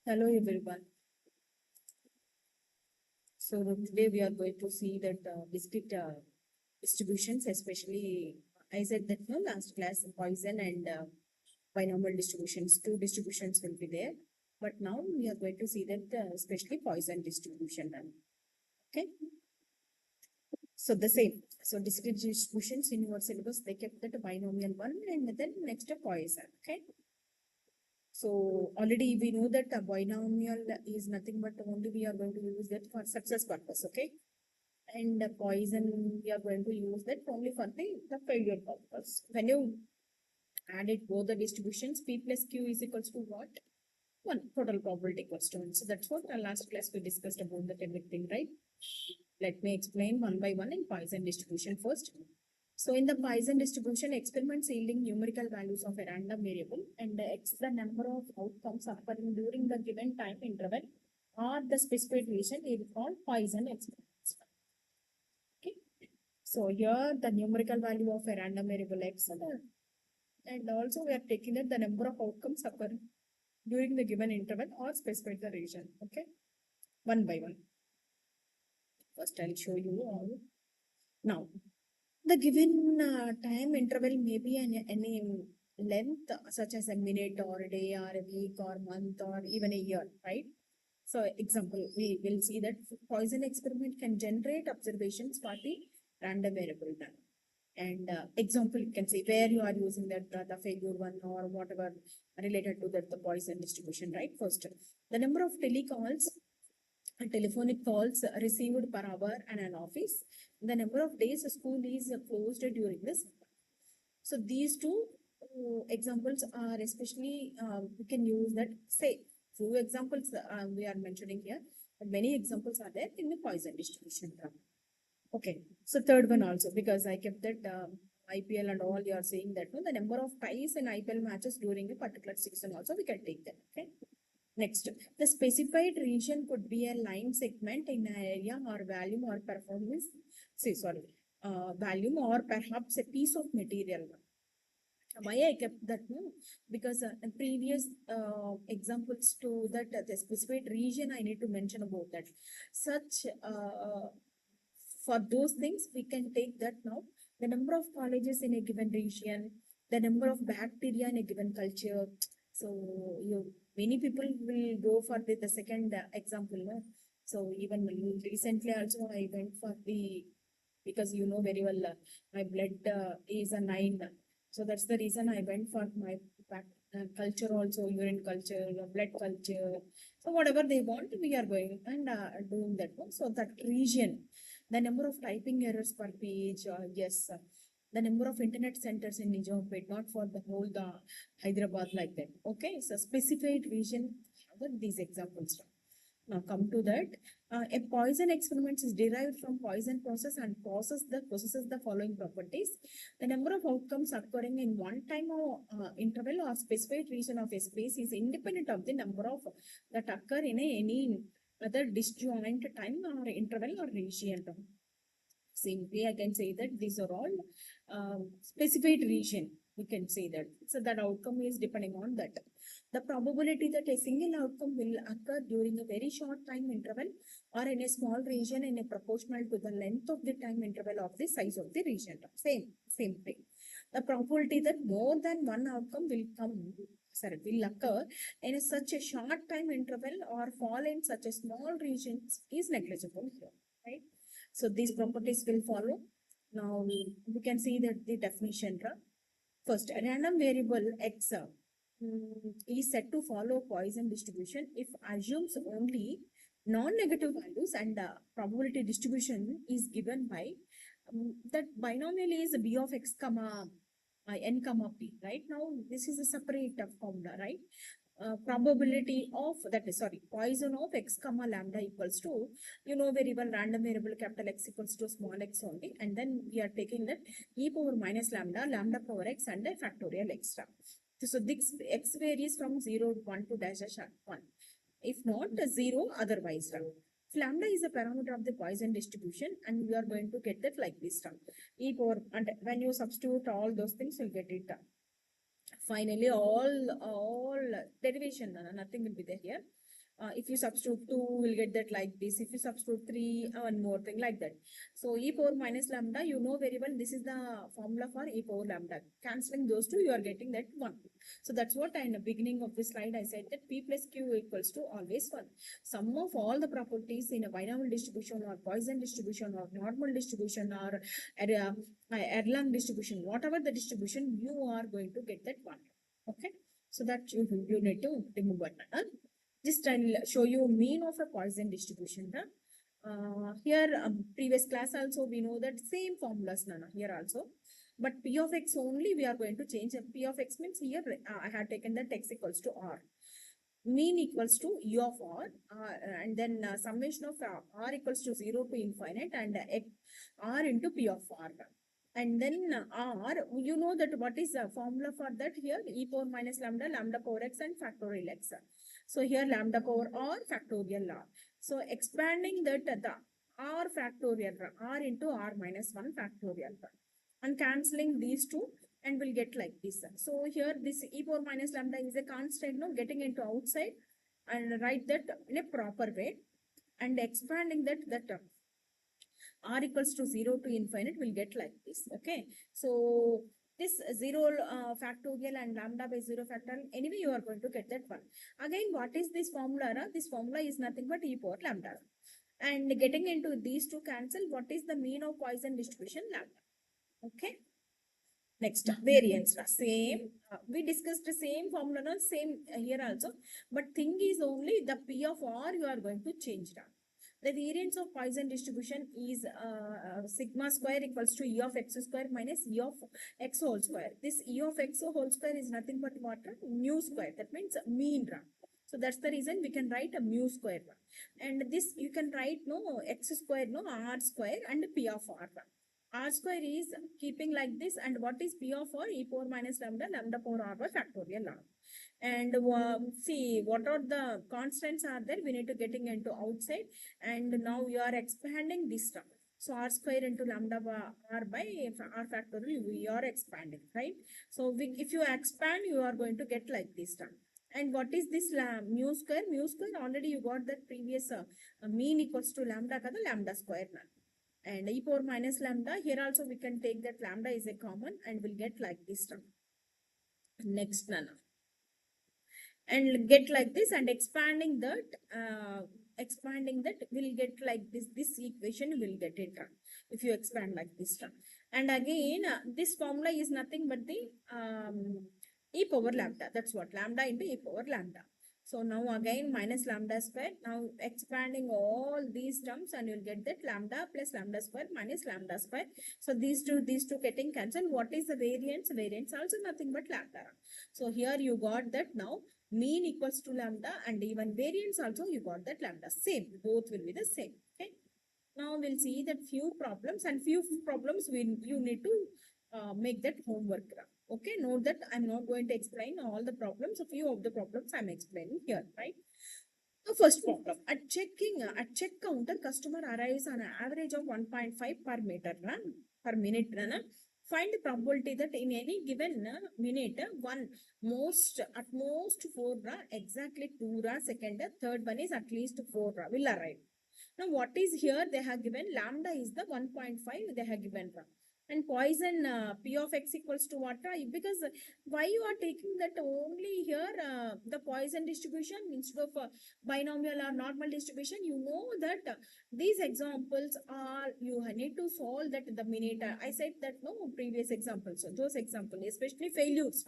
Hello everyone. So today we are going to see that discrete distributions, especially I said that no last class Poisson and binomial distributions, two distributions will be there. But now we are going to see that especially Poisson distribution. Okay. So the same. So discrete distributions in your syllabus they kept that binomial one and then next a Poisson. Okay. So already we know that a binomial is nothing but only we are going to use that for success purpose, okay? And Poisson we are going to use that only for the failure purpose. When you add it both the distributions, P plus Q is equals to what? One total probability equals to one. So that's what our last class we discussed about that everything, right? Let me explain one by one in Poisson distribution first. So in the Poisson distribution, experiments yielding numerical values of a random variable and x the number of outcomes occurring during the given time interval or the specified region is called Poisson experiments. Okay. So here the numerical value of a random variable x and also we are taking that the number of outcomes occurring during the given interval or specified the region. Okay. One by one. First I'll show you all. Now the given time interval may be any length such as a minute or a day or a week or month or even a year, right? So example, we will see that Poisson experiment can generate observations for the random variable time. And example, you can say where you are using that the failure one or whatever related to that the Poisson distribution, right? First, the number of telecalls telephonic calls received per hour in an office, the number of days a school is closed during this. So these two examples are especially we can use that. Say few examples we are mentioning here, but many examples are there in the Poisson distribution. Okay, so third one also because I kept that IPL and all you are saying that no, the number of ties in IPL matches during a particular season also we can take that. Okay. Next, the specified region could be a line segment in an area or volume or performance. Volume or perhaps a piece of material. Why I kept that? No, because previous examples to that the specified region I need to mention about that. Such for those things we can take that now. The number of colleges in a given region, the number of bacteria in a given culture. So you many people will go for the second example. No? So even recently also I went for the because you know very well my blood is a 9. So that's the reason I went for my back, culture also, urine culture, blood culture. So whatever they want, we are going and doing that one. So that region, the number of typing errors per page, yes, the number of internet centers in Nijampet, not for the whole the Hyderabad like that. Okay, so specified region, these examples. Now come to that. A Poisson experiment is derived from Poisson process and possesses the following properties. The number of outcomes occurring in one time or interval or specified region of a space is independent of the number of that occur in any other disjoint time or interval or region. Simply, I can say that these are all specified region. We can say that. So that outcome is depending on that. The probability that a single outcome will occur during a very short time interval or in a small region in a proportional to the length of the time interval of the size of the region. Same thing. The probability that more than one outcome will occur in such a short time interval or fall in such a small region is negligible here, right? So these properties will follow. Now we can see that the definition. First, a random variable x is said to follow Poisson distribution if assumes only non-negative values and the probability distribution is given by that binomial is b of x comma n comma p. Right now, this is a separate formula, right? Probability of that is Poisson of x comma lambda equals to you know very well random variable capital X equals to small x only, and then we are taking that e power minus lambda power x and a factorial extra. So this x varies from 0 to 1 to dash 1. If not 0, otherwise. If lambda is a parameter of the Poisson distribution, and we are going to get that like this term. E power, and when you substitute all those things, you'll get it. Finally, all derivation, nothing will be there here. If you substitute 2, we'll get that like this. If you substitute 3, one more thing like that. So e power minus lambda, you know very well, this is the formula for e power lambda. Cancelling those two, you are getting that 1. So that's what in the beginning of this slide I said, that p plus q equals to always 1. Sum of all the properties in a binomial distribution or Poisson distribution or normal distribution or Erlang distribution, whatever the distribution, you are going to get that 1. Okay, so that you need to remember. Just I'll show you mean of a Poisson distribution. Here, previous class also we know that same formulas, Nana, here also. But p of x only we are going to change. P of x means here I have taken that x equals to r. Mean equals to u of r, and then summation of r equals to 0 to infinite, and r into p of r. And then r, you know that what is the formula for that here? E power minus lambda, lambda power x and factorial x. So here lambda power r, factorial r. So expanding that the r factorial r into r minus 1 factorial and cancelling these two, and we'll get like this. So here this e power minus lambda is a constant, no, getting into outside, and write that in a proper way, and expanding that r equals to 0 to infinite will get like this. Okay, so this 0 factorial and lambda by 0 factorial, anyway you are going to get that 1. Again, what is this formula? This formula is nothing but e power lambda, and getting into these two cancel, what is the mean of Poisson distribution? Lambda. Okay, next variance, same, we discussed the same formula, same here also, but thing is only the p of r you are going to change now. The variance of Poisson distribution is sigma square equals to e of x square minus e of x whole square. This e of x whole square is nothing but what? Mu square. That means mean. So that's the reason we can write a mu square. And this you can write no x square, no r square, and p of r. R square is keeping like this, and what is p of r? E power minus lambda, lambda power r by factorial r. And see what are the constants are there, we need to getting into outside, and now we are expanding this term. So r square into lambda r by r factorial, we are expanding, right? So if you expand, you are going to get like this term. And what is this mu square? Mu square already you got that previous mean equals to lambda kada, lambda square na. And e power minus lambda, here also we can take that lambda is a common, and we'll get like this term. Next, Nana, and get like this, and expanding that will get like this equation will get it if you expand like this term. And again this formula is nothing but the e power lambda, that's what, lambda into e power lambda. So now again minus lambda square, now expanding all these terms, and you'll get that lambda plus lambda square minus lambda square. So these two getting cancelled. What is the variance? Variance also nothing but lambda. So here you got that now mean equals to lambda, and even variance also you got that lambda, same, both will be the same. Okay, now we'll see that few problems, and few problems you need to make that homework. Okay, note that I'm not going to explain all the problems, a few of the problems I'm explaining here, right? The first problem, at check counter, customer arrives on an average of 1.5 per meter per minute. Find the probability that in any given minute, at most 4 exactly 2 second, third one is at least 4 will arrive. Now what is here? They have given lambda is the 1.5 they have given. And Poisson p of x equals to what? Because why you are taking that only here the Poisson distribution instead of binomial or normal distribution? You know that these examples are, you need to solve that the minute. I said that no previous examples, so those examples, especially failures,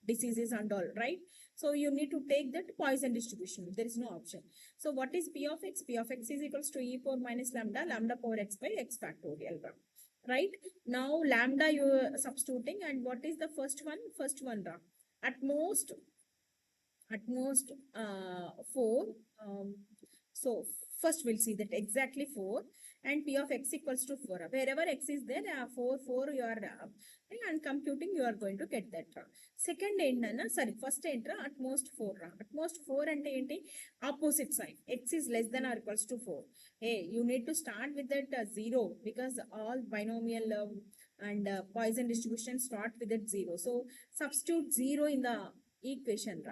diseases and all, right? So you need to take that Poisson distribution. There is no option. So what is p of x? P of x is equals to e power minus lambda, lambda power x by x factorial. Right now lambda you are substituting, and what is the first one? First one, at most 4. So first we'll see that exactly 4, and p of x equals to 4. Wherever x is there, 4 you are and computing, you are going to get that. Second first enter at most 4. At most 4 and opposite sign, x is less than or equals to 4. Hey, you need to start with that 0, because all binomial and Poisson distribution start with that 0. So substitute 0 in the equation.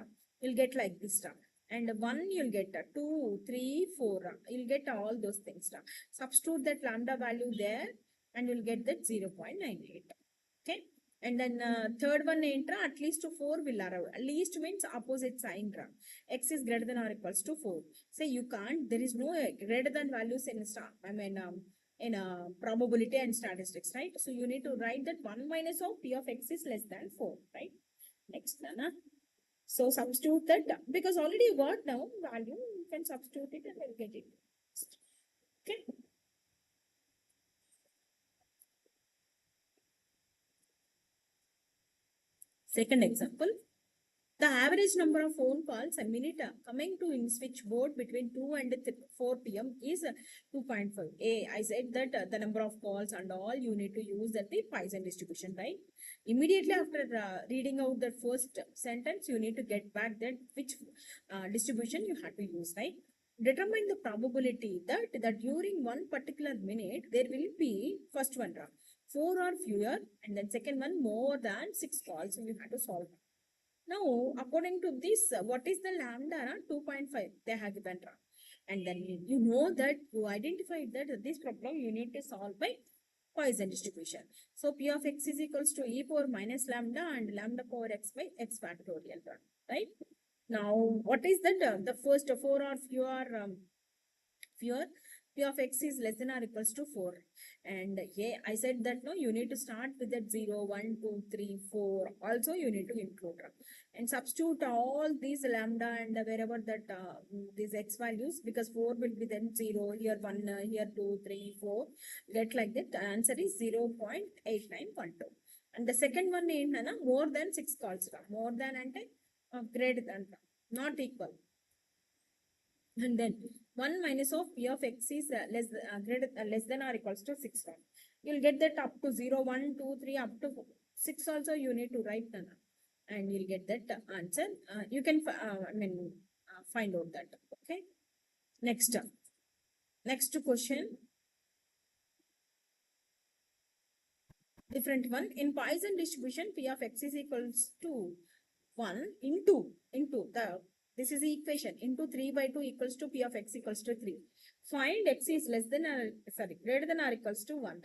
You'll get like this term. and 1 you'll get 2, 3, 4. You'll get all those things. Substitute that lambda value there and you'll get that 0.98. Okay. And then third one entra at least 4 will arrive. At least means opposite sign. X is greater than or equals to 4. Say you can't, there is no greater than values in in probability and statistics, right? So you need to write that 1 minus of P of X is less than 4, right? Next, Nana. So substitute that because already you got now value, you can substitute it and we'll get it. Okay. Second example, the average number of phone calls a minute coming to in switchboard between 2 and 4 p.m. is 2.5. I said that the number of calls and all you need to use that the Poisson distribution, right? Immediately after reading out the first sentence, you need to get back that which distribution you have to use, right? Determine the probability that during one particular minute there will be first one 4 or fewer, and then second one more than 6 calls. So you have to solve. Now, according to this, what is the lambda? 2.5 they have given. And then you know that you identified that this problem you need to solve by Poisson distribution. So P of X is equals to e power minus lambda and lambda power X by X factorial, right? Now, what is that? The first 4 or fewer P of X is less than or equals to 4. And yeah, I said that no, you need to start with that 0, 1, 2, 3, 4. Also, you need to include and substitute all these lambda and wherever that these X values, because 4 will be then 0, here 1, here 2, 3, 4. Get like that. The answer is 0.8912. And the second one is more than 6 calls. More than and greater than, not equal. And then 1 minus of P of X is less than or equals to 6. You'll get that up to 0, 1, 2, 3, up to 6 also you need to write down. And you'll get that answer. You can find out that. Okay. Next question. Different one. In Poisson distribution, P of X is equals to 1 into the this is the equation into 3 by 2 equals to P of X equals to 3. Find X is less than or greater than or equals to 1.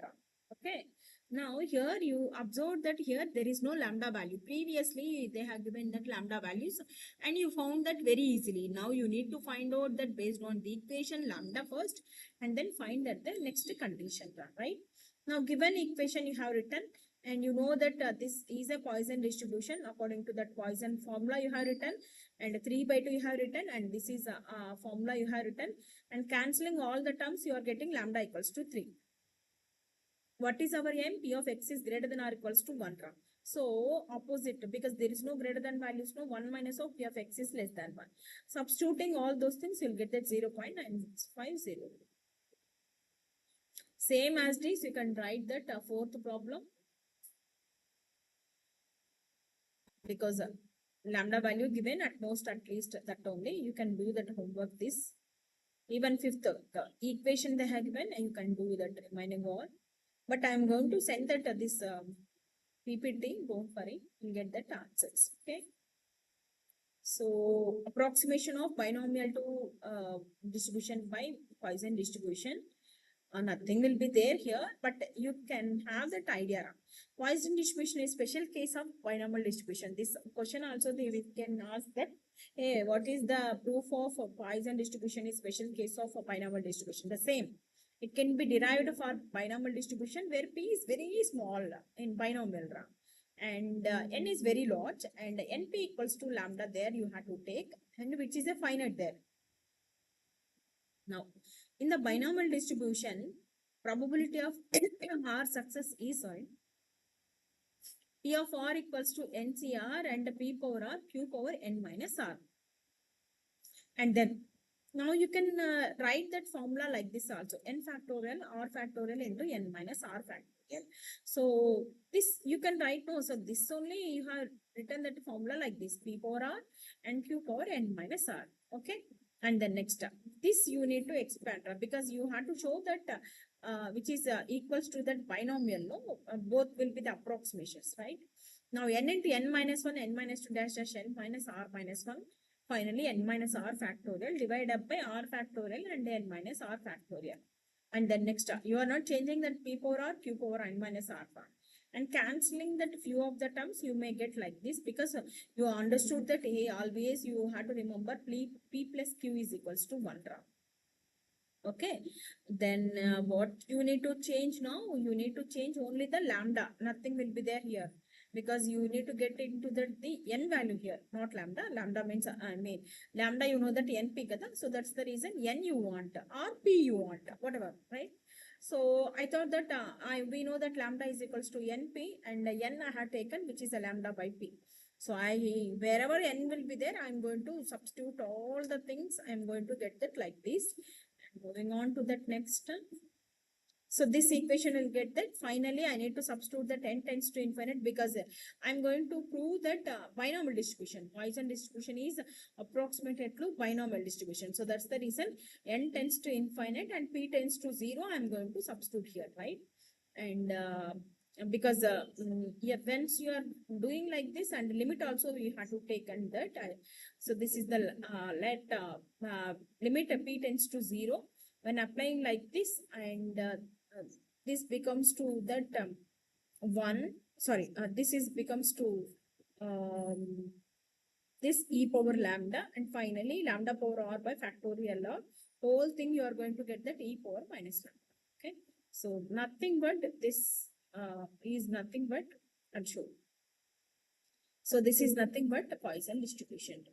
Okay. Now here you observe that here there is no lambda value. Previously they have given that lambda values and you found that very easily. Now you need to find out that based on the equation lambda first and then find that the next condition, right? Now given equation you have written and you know that this is a Poisson distribution according to that Poisson formula you have written, and 3 by 2 you have written, and this is a formula you have written, and cancelling all the terms you are getting lambda equals to 3. What is our aim? P of X is greater than or equals to 1. So opposite, because there is no greater than values, no 1 minus of P of X is less than 1. Substituting all those things, you'll get that 0.9650. Same as this, you can write that fourth problem. Because lambda value given at most at least that only, you can do that homework this. Even fifth equation they have given and you can do that remaining all. But I am going to send that this PPT, don't worry, you'll get that answers. Okay. So approximation of binomial to distribution by Poisson distribution. Nothing will be there here, but you can have that idea. Poisson distribution is special case of binomial distribution. This question also we can ask that, hey, what is the proof of Poisson distribution is special case of a binomial distribution? The same. It can be derived for binomial distribution where P is very small in binomial and N is very large and NP equals to lambda there you have to take, and which is a finite there. Now, in the binomial distribution, probability of R success is P of R equals to NCR and P power R Q power N minus R. And then, now you can write that formula like this also, N factorial R factorial into N minus R factorial. So, this you can write no, so this only you have written that formula like this, P power R and Q power N minus R. Okay. And then next, this you need to expand because you have to show that which is equals to that binomial, no? Both will be the approximations, right? Now n into n minus 1, n minus 2 dash dash n minus r minus 1 finally n minus r factorial divided up by r factorial and n minus r factorial. And then next, you are not changing that p power r, q power n minus r form. And cancelling that few of the terms, you may get like this, because you understood that always you have to remember p plus q is equals to 1 draw. Okay, then what you need to change now? You need to change only the lambda. Nothing will be there here, because you need to get into the n value here, not lambda. Lambda means lambda, you know that np kada, so that's the reason n you want or p you want, whatever, right? So I thought that we know that lambda is equals to np, and n I had taken, which is a lambda by p. So wherever n will be there, I'm going to substitute all the things. I'm going to get that like this. Moving on to that next. So this equation will get that. Finally, I need to substitute that n tends to infinite, because I'm going to prove that binomial distribution, Poisson distribution is approximated to binomial distribution. So that's the reason n tends to infinite and p tends to 0. I'm going to substitute here, right? And because yeah, once you are doing like this, and limit also we have to take and that. So this is the limit p tends to 0 when applying like this, and this becomes to that 1. Sorry, this is becomes to this e power lambda, and finally lambda power r by factorial of whole thing. You are going to get that e power minus lambda. Okay, so nothing but this is nothing but, I'll show. So this is nothing but a Poisson distribution.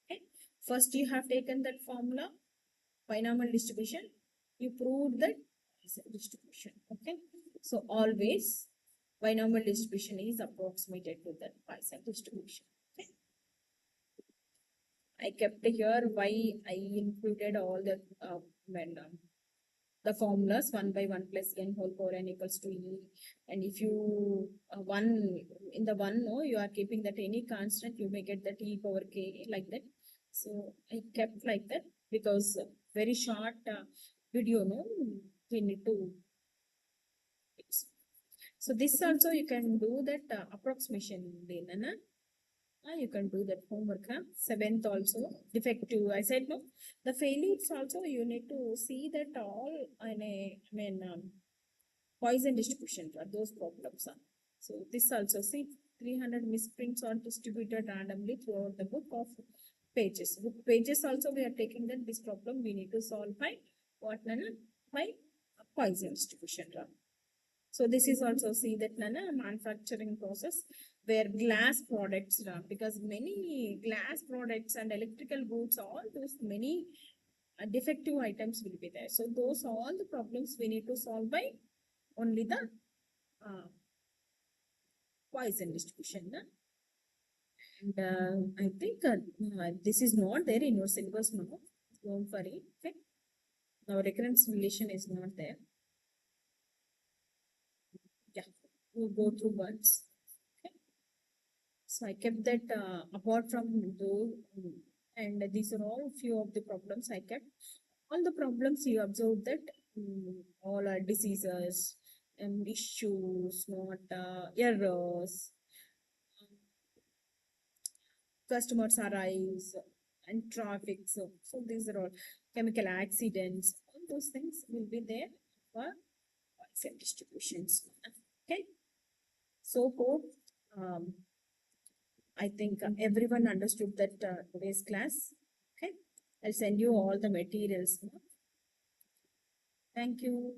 Okay, first you have taken that formula, binomial distribution. You proved that Poisson distribution. Okay, so always binomial distribution is approximated to that Poisson distribution. Okay, I kept here why I included all the the formulas 1 by 1 plus n whole power n equals to e. And if you one in the one, no, you are keeping that any constant, you may get that e power k like that. So I kept like that, because very short video, no, we need to fix. So this also you can do that approximation, then you can do that homework. 7th also defective, I said no. The failures also you need to see that all Poisson distribution are those problems. So this also, see, 300 misprints are distributed randomly throughout the book of pages. Book pages also we are taking that this problem we need to solve by what, by Poisson distribution. So this is also, see that manufacturing process where glass products, because many glass products and electrical goods, all those many defective items will be there. So those all the problems we need to solve by only the Poisson distribution. And I think this is not there in your syllabus now. Don't worry. Okay. Now recurrence relation is not there. Yeah, we'll go through once. Okay. So I kept that apart from those, and these are all few of the problems I kept. All the problems you observe that all are diseases and issues, not errors. Customers arrives and traffic. So these are all chemical accidents. All those things will be there for Poisson distributions. Okay. So hope I think everyone understood that today's class. Okay. I'll send you all the materials. Thank you.